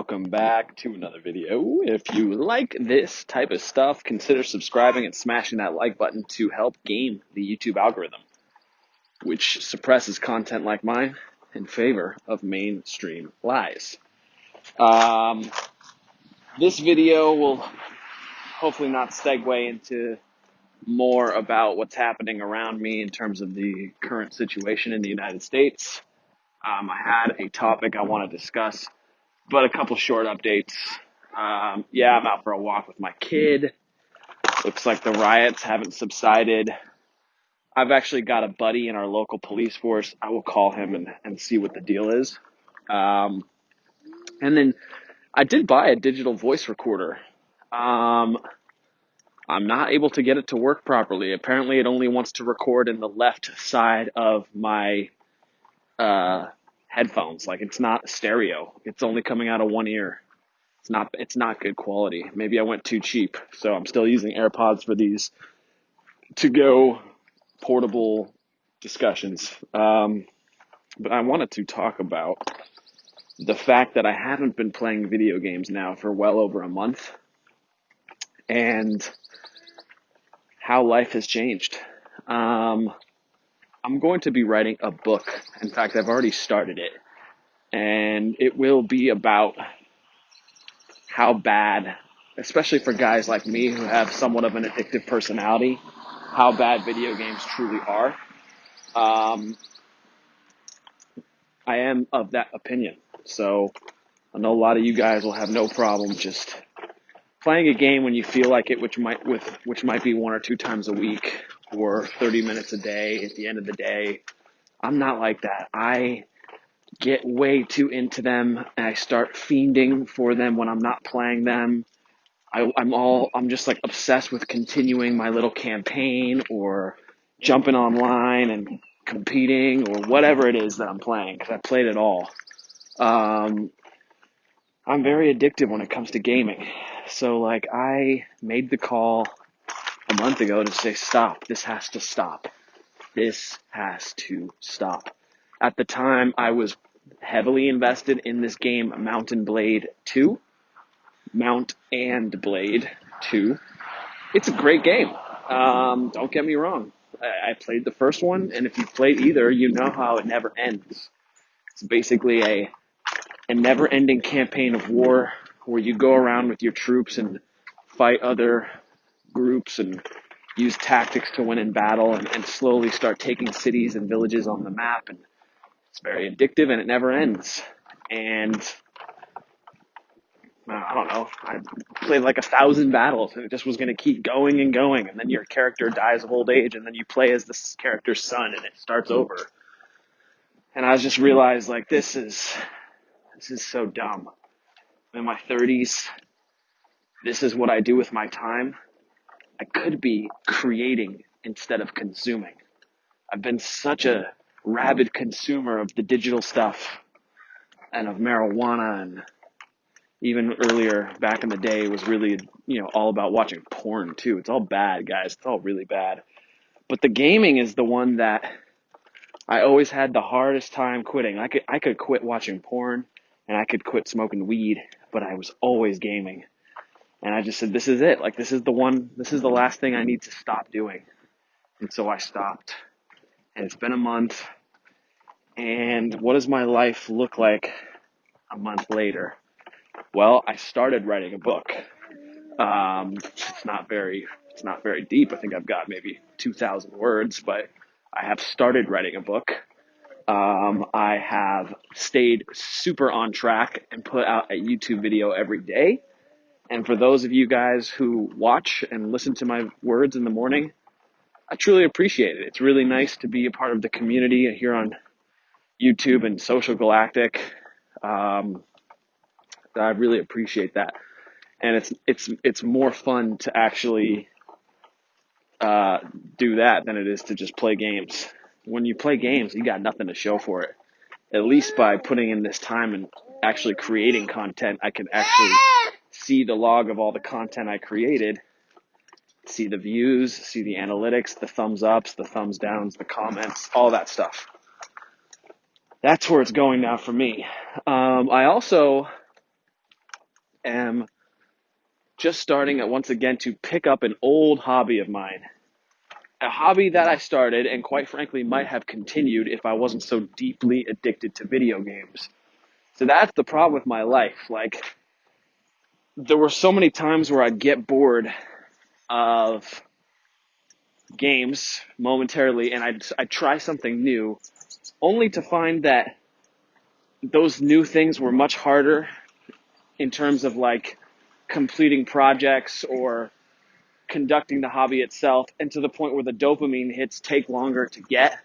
welcome back to another video. If you like this type of stuff, consider subscribing and smashing that like button to help game the YouTube algorithm, which suppresses content like mine in favor of mainstream lies. This video will hopefully not segue into more about what's happening around me in terms of the current situation in the United States. I had a topic I want to discuss, but a couple short updates. I'm out for a walk with my kid. Looks like the riots haven't subsided. I've actually got a buddy in our local police force. I will call him and see what the deal is. And then I did buy a digital voice recorder. I'm not able to get it to work properly. Apparently it only wants to record in the left side of my headphones. Like, it's not stereo. It's only coming out of one ear. It's not good quality. Maybe I went too cheap. So I'm still using Airpods for these to-go portable discussions. But I wanted to talk about the fact that I haven't been playing video games now for well over a month, and how life has changed. I'm going to be writing a book. In fact, I've already started it. And it will be about how bad, especially for guys like me who have somewhat of an addictive personality, how bad video games truly are. I am of that opinion. So I know a lot of you guys will have no problem just playing a game when you feel like it, which might be 1 or 2 times a week or 30 minutes a day at the end of the day. I'm not like that. I get way too into them and I start fiending for them when I'm not playing them. I'm just like obsessed with continuing my little campaign or jumping online and competing or whatever it is that I'm playing, because I played it all. I'm very addictive when it comes to gaming. So like, I made the call a month ago to say, stop. This has to stop. This has to stop. At the time, I was heavily invested in this game, Mount and Blade 2. It's a great game. Don't get me wrong. I played the first one, and if you've played either, you know how it never ends. It's basically a never-ending campaign of war where you go around with your troops and fight other groups and use tactics to win in battle and slowly start taking cities and villages on the map. And it's very addictive, and it never ends. And I don't know, I played like 1,000 battles, and it just was going to keep going and going. And then your character dies of old age, and then you play as this character's son, and it starts over. And I just realized, like, this is so dumb. I'm in my 30s. This is what I do with my time. I could be creating instead of consuming. I've been such a rabid consumer of the digital stuff and of marijuana, and even earlier back in the day it was really, all about watching porn too. It's all bad, guys. It's all really bad. But the gaming is the one that I always had the hardest time quitting. I could quit watching porn and I could quit smoking weed, but I was always gaming. And I just said, this is it. Like, this is the last thing I need to stop doing. And so I stopped. And it's been a month. And what does my life look like a month later? Well, I started writing a book. It's not very deep. I think I've got maybe 2,000 words, but I have started writing a book. I have stayed super on track and put out a YouTube video every day. And for those of you guys who watch and listen to my words in the morning, I truly appreciate it. It's really nice to be a part of the community here on YouTube and Social Galactic. I really appreciate that. And it's more fun to actually do that than it is to just play games. When you play games, you got nothing to show for it. At least by putting in this time and actually creating content, I can actually see the log of all the content I created, see the views, see the analytics, the thumbs ups, the thumbs downs, the comments, all that stuff. That's where it's going now for me. I also am just starting once again to pick up an old hobby of mine. A hobby that I started and quite frankly might have continued if I wasn't so deeply addicted to video games. So that's the problem with my life. Like, there were so many times where I'd get bored of games momentarily and I'd try something new only to find that those new things were much harder in terms of like completing projects or conducting the hobby itself, and to the point where the dopamine hits take longer to get,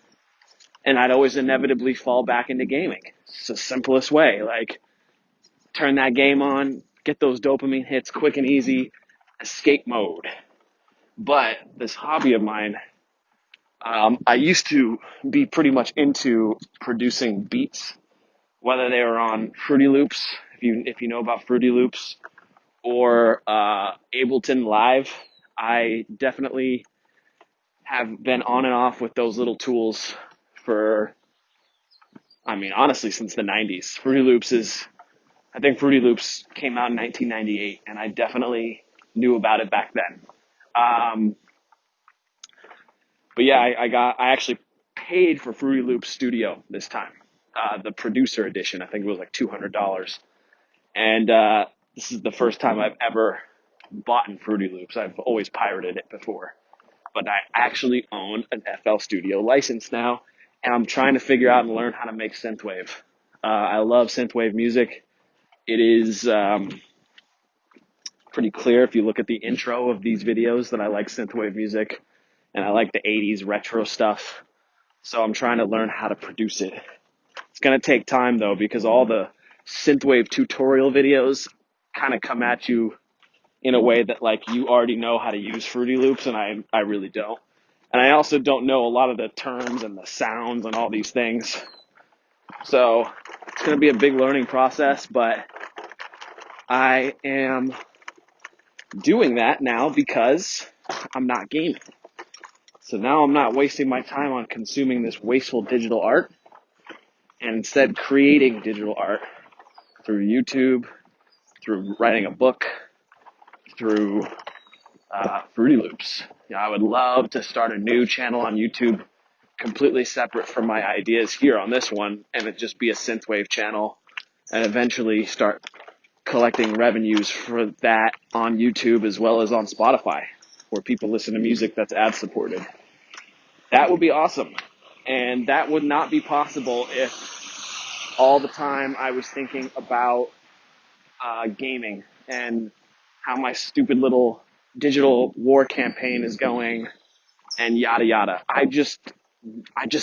and I'd always inevitably fall back into gaming. It's the simplest way. Like, turn that game on, get those dopamine hits quick and easy, escape mode. But this hobby of mine, I used to be pretty much into producing beats, whether they were on Fruity Loops, if you know about Fruity Loops, or Ableton Live. I definitely have been on and off with those little tools for, I mean, honestly, since the 90s. I think Fruity Loops came out in 1998, and I definitely knew about it back then. But yeah, I actually paid for Fruity Loops Studio this time. The producer edition, I think it was like $200. And this is the first time I've ever bought in Fruity Loops. I've always pirated it before. But I actually own an FL Studio license now, and I'm trying to figure out and learn how to make synthwave. I love synthwave music. It is pretty clear if you look at the intro of these videos that I like synthwave music, and I like the 80s retro stuff. So I'm trying to learn how to produce it. It's going to take time, though, because all the synthwave tutorial videos kind of come at you in a way that, like, you already know how to use Fruity Loops, and I really don't. And I also don't know a lot of the terms and the sounds and all these things. So it's going to be a big learning process, but I am doing that now because I'm not gaming. So now I'm not wasting my time on consuming this wasteful digital art, and instead creating digital art through YouTube, through writing a book, through Fruity Loops. You know, I would love to start a new channel on YouTube completely separate from my ideas here on this one, and it just be a synthwave channel, and eventually start collecting revenues for that on YouTube as well as on Spotify, where people listen to music that's ad supported. That would be awesome. And that would not be possible if all the time I was thinking about gaming and how my stupid little digital war campaign is going and yada yada. I just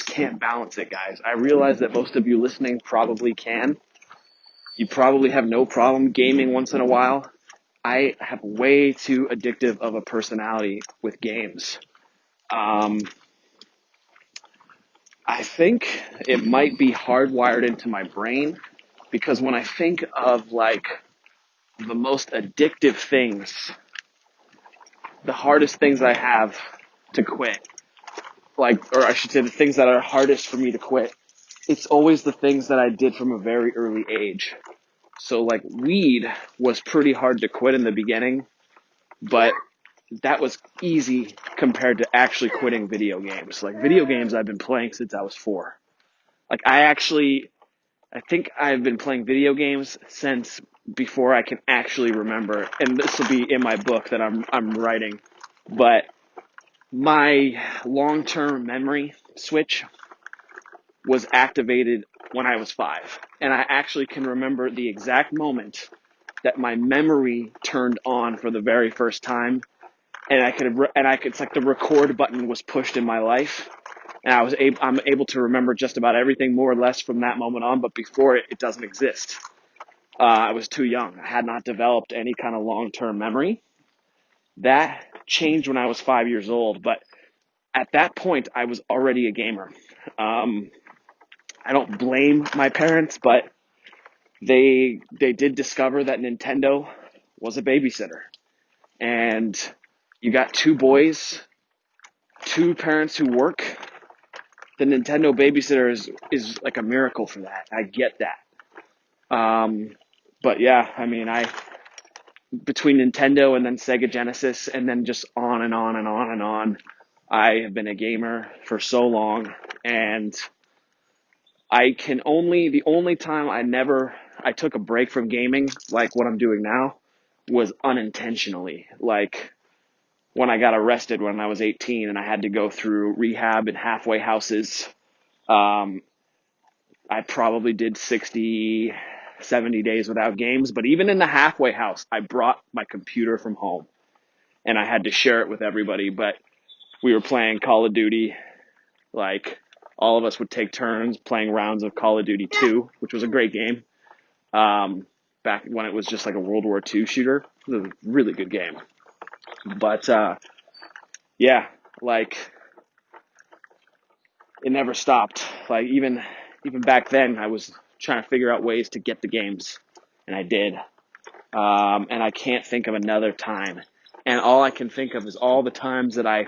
can't balance it, guys. I realize that most of you listening probably can. You probably have no problem gaming once in a while. I have way too addictive of a personality with games. I think it might be hardwired into my brain, because when I think of like the most addictive things, the hardest things I have to quit, like, or I should say the things that are hardest for me to quit, it's always the things that I did from a very early age. So like weed was pretty hard to quit in the beginning, but that was easy compared to actually quitting video games. Like, video games I've been playing since I was 4. Like, I think I've been playing video games since before I can actually remember, and this will be in my book that I'm writing. But my long-term memory switch was activated when I was 5, and I actually can remember the exact moment that my memory turned on for the very first time, and it's like the record button was pushed in my life, and I'm able to remember just about everything more or less from that moment on. But before it doesn't exist. I was too young. I had not developed any kind of long-term memory. That changed when I was 5 years old, but at that point, I was already a gamer. I don't blame my parents, but they did discover that Nintendo was a babysitter. And you got 2 boys, 2 parents who work. The Nintendo babysitter is like a miracle for that. I get that. But yeah, I mean, between Nintendo and then Sega Genesis and then just on and on and on and on. I have been a gamer for so long, and the only time I took a break from gaming, like what I'm doing now, was unintentionally. Like when I got arrested when I was 18 and I had to go through rehab and halfway houses. I probably did 60, 70 days without games, but even in the halfway house, I brought my computer from home and I had to share it with everybody, but we were playing Call of Duty. Like, all of us would take turns playing rounds of Call of Duty 2, which was a great game. Back when it was just like a World War II shooter. It was a really good game. But, yeah, like, it never stopped. Like, even back then, I was trying to figure out ways to get the games, and I did. And I can't think of another time. And all I can think of is all the times that I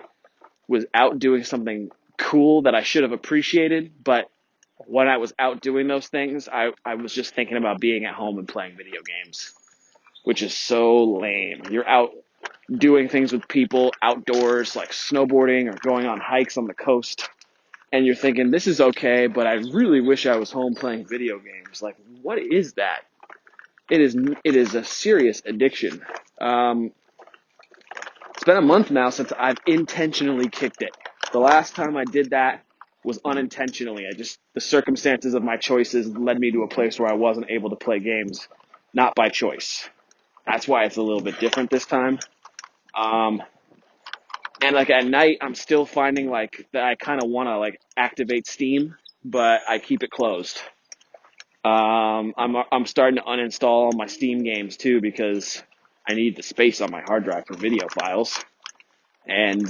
was out doing something cool that I should have appreciated, but when I was out doing those things, I was just thinking about being at home and playing video games, which is so lame. You're out doing things with people outdoors, like snowboarding or going on hikes on the coast, and you're thinking, this is okay, but I really wish I was home playing video games. Like, what is that? It is a serious addiction. It's been a month now since I've intentionally kicked it. The last time I did that was unintentionally. The circumstances of my choices led me to a place where I wasn't able to play games, not by choice. That's why it's a little bit different this time. And like at night, I'm still finding like that I kind of want to like activate Steam, but I keep it closed. I'm starting to uninstall my Steam games too because I need the space on my hard drive for video files. And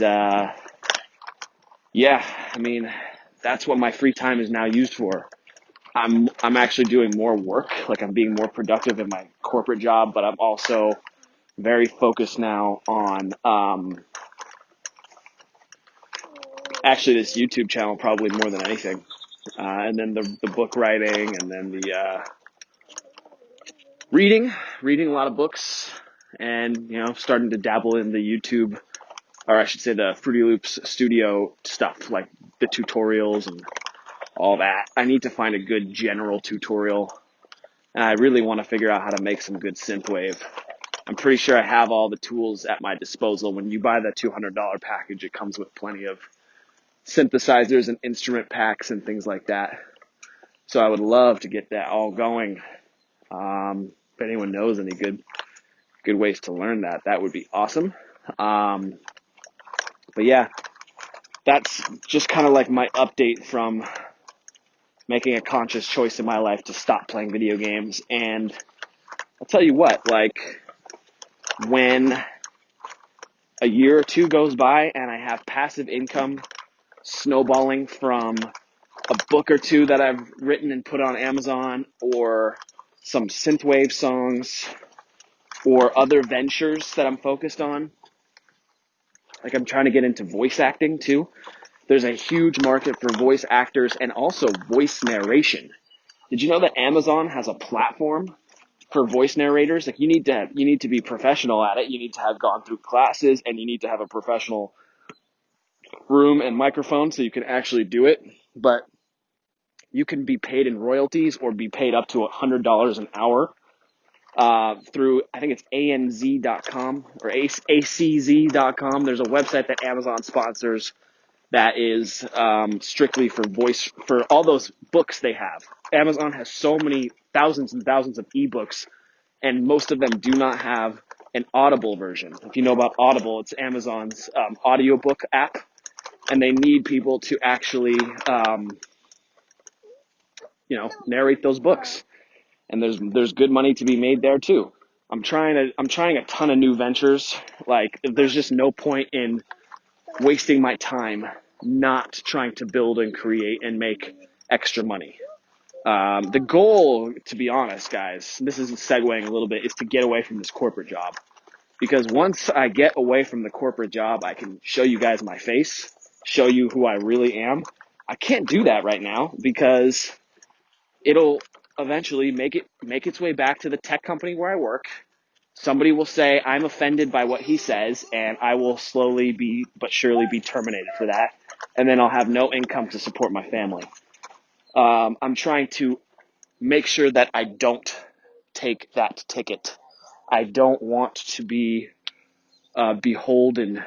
yeah, I mean, that's what my free time is now used for. I'm actually doing more work, like I'm being more productive in my corporate job, but I'm also very focused now on actually this YouTube channel probably more than anything. And then the book writing, and then the reading a lot of books, and starting to dabble in the YouTube, or I should say the Fruity Loops studio stuff, like the tutorials and all that. I need to find a good general tutorial, and I really want to figure out how to make some good synthwave. I'm pretty sure I have all the tools at my disposal. When you buy the $200 package, it comes with plenty of synthesizers and instrument packs and things like that. So I would love to get that all going. If anyone knows any good ways to learn that, that would be awesome. But yeah, that's just kind of like my update from making a conscious choice in my life to stop playing video games. And I'll tell you what, like, when a year or two goes by and I have passive income snowballing from a book or two that I've written and put on Amazon, or some synthwave songs, or other ventures that I'm focused on. Like, I'm trying to get into voice acting too. There's a huge market for voice actors and also voice narration. Did you know that Amazon has a platform for voice narrators? Like, you need to be professional at it. You need to have gone through classes, and you need to have a professional room and microphone so you can actually do it. But you can be paid in royalties or be paid up to $100 an hour through, I think it's ANZ.com or ACZ.com. There's a website that Amazon sponsors that is strictly for voice, for all those books they have. Amazon has so many thousands and thousands of ebooks, and most of them do not have an Audible version. If you know about Audible, it's Amazon's audiobook app, and they need people to actually narrate those books. And there's good money to be made there too. I'm trying a ton of new ventures. Like, there's just no point in wasting my time not trying to build and create and make extra money. The goal, to be honest, guys, this is segueing a little bit, is to get away from this corporate job. Because once I get away from the corporate job, I can show you guys my face, show you who I really am. I can't do that right now because it'll eventually make its way back to the tech company where I work, somebody will say, I'm offended by what he says, and I will slowly but surely be terminated for that. And then I'll have no income to support my family. I'm trying to make sure that I don't take that ticket. I don't want to be beholden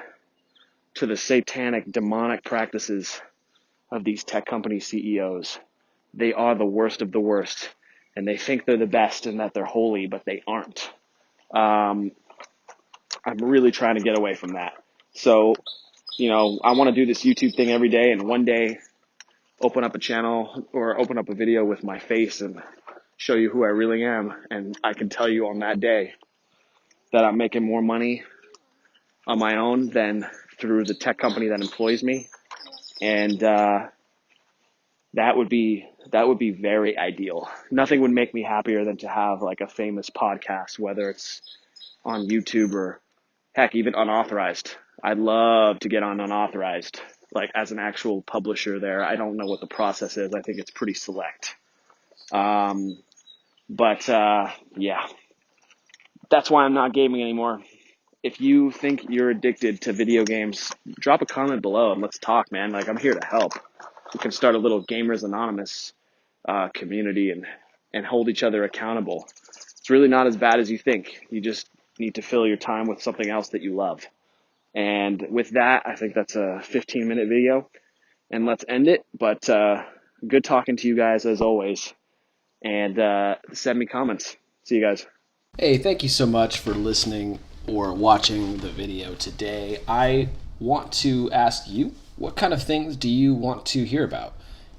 to the satanic, demonic practices of these tech company CEOs. They are the worst of the worst, and they think they're the best and that they're holy, but they aren't. I'm really trying to get away from that. So, I want to do this YouTube thing every day, and one day open up a channel or open up a video with my face and show you who I really am. And I can tell you on that day that I'm making more money on my own than through the tech company that employs me. And that would be very ideal. Nothing would make me happier than to have like a famous podcast, whether it's on YouTube or heck, even unauthorized. I'd love to get on unauthorized, like as an actual publisher there. I don't know what the process is. I think it's pretty select. But yeah, that's why I'm not gaming anymore. If you think you're addicted to video games, drop a comment below and let's talk, man. Like, I'm here to help. We can start a little Gamers Anonymous community and hold each other accountable. It's really not as bad as you think. You just need to fill your time with something else that you love. And with that, I think that's a 15-minute video. And let's end it. But good talking to you guys as always. And send me comments. See you guys. Hey, thank you so much for listening or watching the video today. I want to ask you, what kind of things do you want to hear about?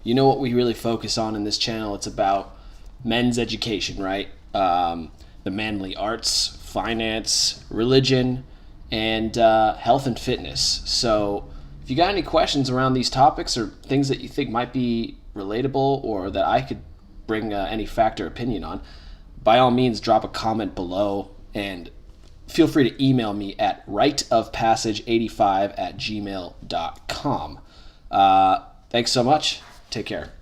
You know what we really focus on in this channel? It's about men's education, right? The manly arts, finance, religion, and health and fitness. So if you got any questions around these topics or things that you think might be relatable or that I could bring any fact or opinion on, by all means, drop a comment below and feel free to email me at rightofpassage85@gmail.com. Thanks so much. Take care.